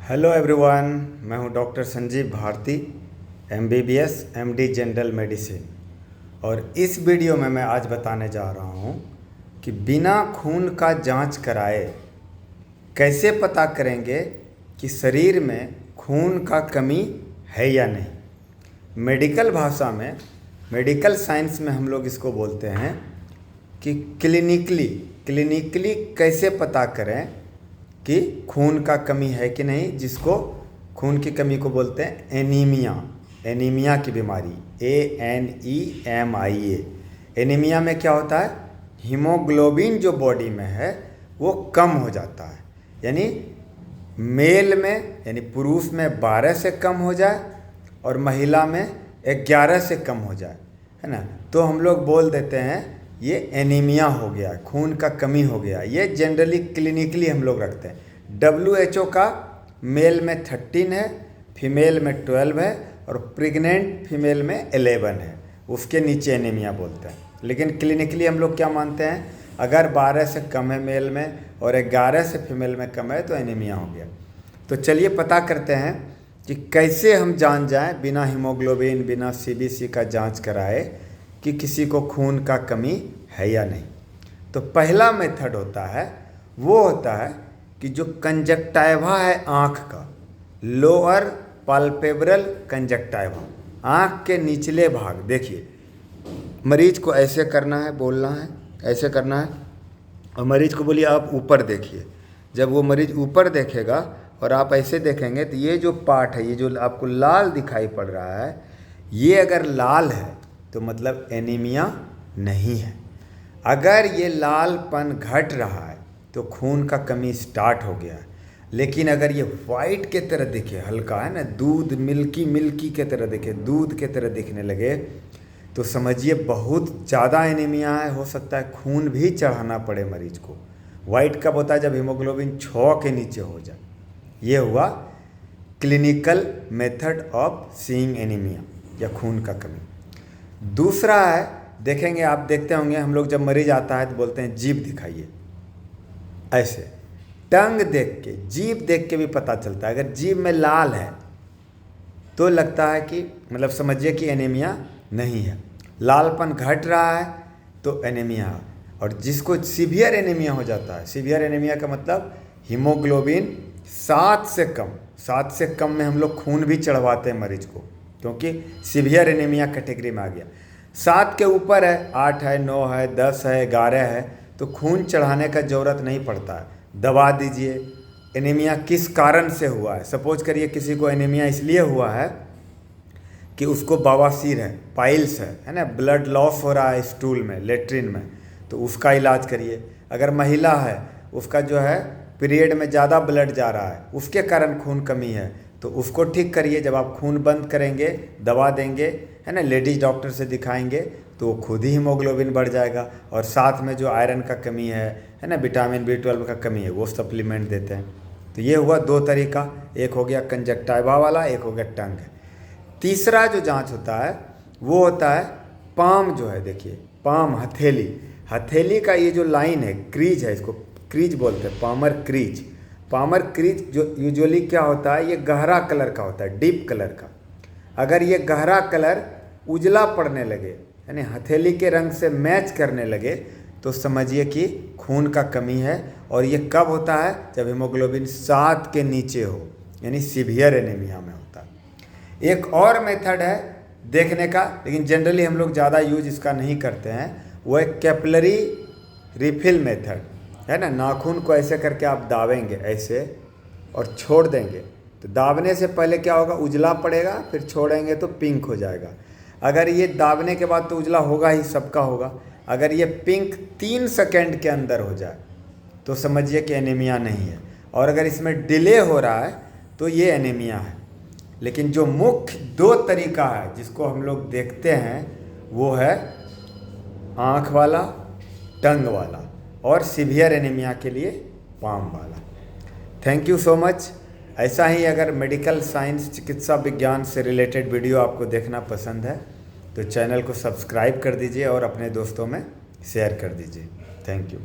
Hello everyone, मैं हूं doctor Sanjeev Bharti, MBBS MD general medicine. और इस वीडियो में मैं आज बताने जा रहा हूं कि बिना खून का जांच कराए कैसे पता करेंगे कि शरीर में खून का कमी है या नहीं। मेडिकल भाषा में, मेडिकल साइंस में हम लोग इसको बोलते हैं कि क्लिनिकली कैसे पता करें कि खून का कमी है कि नहीं, जिसको खून की कमी को बोलते हैं एनीमिया की बीमारी, ANEMIA। एनीमिया में क्या होता है, हीमोग्लोबिन जो बॉडी में है वो कम हो जाता है। यानी मेल में, यानी पुरुष में 12 से कम हो जाए और महिला में 11 से कम हो जाए, है ना, तो हम लोग बोल देते हैं ये एनीमिया हो गया, खून का कमी हो गया। ये जनरली क्लिनिकली हम लोग रखते हैं। WHO का मेल में 13 है, फीमेल में 12 है और प्रेग्नेंट फीमेल में 11 है, उसके नीचे एनीमिया बोलते हैं। लेकिन क्लिनिकली हम लोग क्या मानते हैं, अगर 12 से कम है मेल में और 11 से फीमेल में कम है तो एनीमिया हो गया। तो चलिए पता करते हैं कि कैसे हम जान जाएं बिना हीमोग्लोबिन, बिना CBC का जांच कराए कि किसी को खून का कमी है या नहीं। तो पहला मेथड होता है, वो होता है कि जो कंजक्टाइवा है आँख का, लोअर पाल्पेब्रल कंजक्टाइवा, आँख के निचले भाग, देखिए मरीज को ऐसे करना है, बोलना है, ऐसे करना है और मरीज को बोलिए आप ऊपर देखिए। जब वो मरीज ऊपर देखेगा और आप ऐसे देखेंगे तो ये जो पार्ट है, ये जो आपको लाल दिखाई पड़ रहा है, ये अगर लाल है तो मतलब एनीमिया नहीं है। अगर ये लालपन घट रहा है तो खून का कमी स्टार्ट हो गया है। लेकिन अगर ये वाइट के तरह दिखे, हल्का है ना, दूध मिल्की के तरह दिखे, दूध के तरह दिखने लगे, तो समझिए बहुत ज़्यादा एनीमिया है। हो सकता है खून भी चढ़ाना पड़े मरीज को। वाइट कब होता है, जब हीमोग्लोबिन 6 के नीचे हो जाए। ये हुआ clinical method of seeing anaemia या खून का कमी। दूसरा है, देखेंगे आप, देखते होंगे हम लोग, जब मरीज आता है तो बोलते हैं जीभ दिखाइए, ऐसे टंग देख के, जीभ देख के भी पता चलता है। अगर जीभ में लाल है तो लगता है कि मतलब समझिए कि एनीमिया नहीं है। लालपन घट रहा है तो एनीमिया है। और जिसको सीवियर एनीमिया हो जाता है, सीवियर एनीमिया का मतलब हीमोग्लोबिन 7 से कम में हम लोग खून भी चढ़वाते हैं मरीज को, क्योंकि सीवियर एनीमिया कैटेगरी में आ गया। 7 के ऊपर है, 8 है, 9 है, 10 है, 11 है, तो खून चढ़ाने का ज़रूरत नहीं पड़ता है, दबा दीजिए। एनीमिया किस कारण से हुआ है, सपोज करिए किसी को एनीमिया इसलिए हुआ है कि उसको बवासीर है, पाइल्स है ना, ब्लड लॉस हो रहा है स्टूल में, लेट्रिन में, तो उसका इलाज करिए। अगर महिला है, उसका जो है पीरियड में ज़्यादा ब्लड जा रहा है, उसके कारण खून कमी है, तो उसको ठीक करिए। जब आप खून बंद करेंगे, दवा देंगे, है ना, लेडीज डॉक्टर से दिखाएंगे, तो खुद ही हीमोग्लोबिन बढ़ जाएगा। और साथ में जो आयरन का कमी है ना, विटामिन B12 का कमी है, वो सप्लीमेंट देते हैं। तो ये हुआ 2 तरीका, एक हो गया कंजक्टाइवा वाला, एक हो गया टंग। तीसरा जो जांच होता है वो होता है पाम, जो है देखिए, पाम, हथेली का ये जो लाइन है, क्रीज है, इसको क्रीज बोलते हैं, पामर क्रीज जो यूजुअली क्या होता है, ये गहरा कलर का होता है, डीप कलर का। अगर ये गहरा कलर उजला पड़ने लगे, यानी हथेली के रंग से मैच करने लगे, तो समझिए कि खून का कमी है। और ये कब होता है, जब हीमोग्लोबिन 7 के नीचे हो, यानी सीवियर एनीमिया में होता है। एक और मेथड है देखने का, लेकिन जनरली हम लोग ज़्यादा यूज इसका नहीं करते हैं, वो है कैपिलरी रिफिल मेथड, है ना। नाखून को ऐसे करके आप दाबेंगे ऐसे और छोड़ देंगे, तो दाबने से पहले क्या होगा, उजला पड़ेगा, फिर छोड़ेंगे तो पिंक हो जाएगा। अगर ये दाबने के बाद तो उजला होगा ही, सबका होगा। अगर ये पिंक 3 सेकंड के अंदर हो जाए तो समझिए कि एनीमिया नहीं है। और अगर इसमें डिले हो रहा है तो ये एनीमिया है। लेकिन जो मुख्य 2 तरीका है जिसको हम लोग देखते हैं, वो है आँख वाला, टंग वाला, और सीवियर एनीमिया के लिए पाम वाला। Thank you so much. ऐसा ही अगर मेडिकल साइंस, चिकित्सा विज्ञान से रिलेटेड वीडियो आपको देखना पसंद है तो चैनल को सब्सक्राइब कर दीजिए और अपने दोस्तों में शेयर कर दीजिए। Thank you.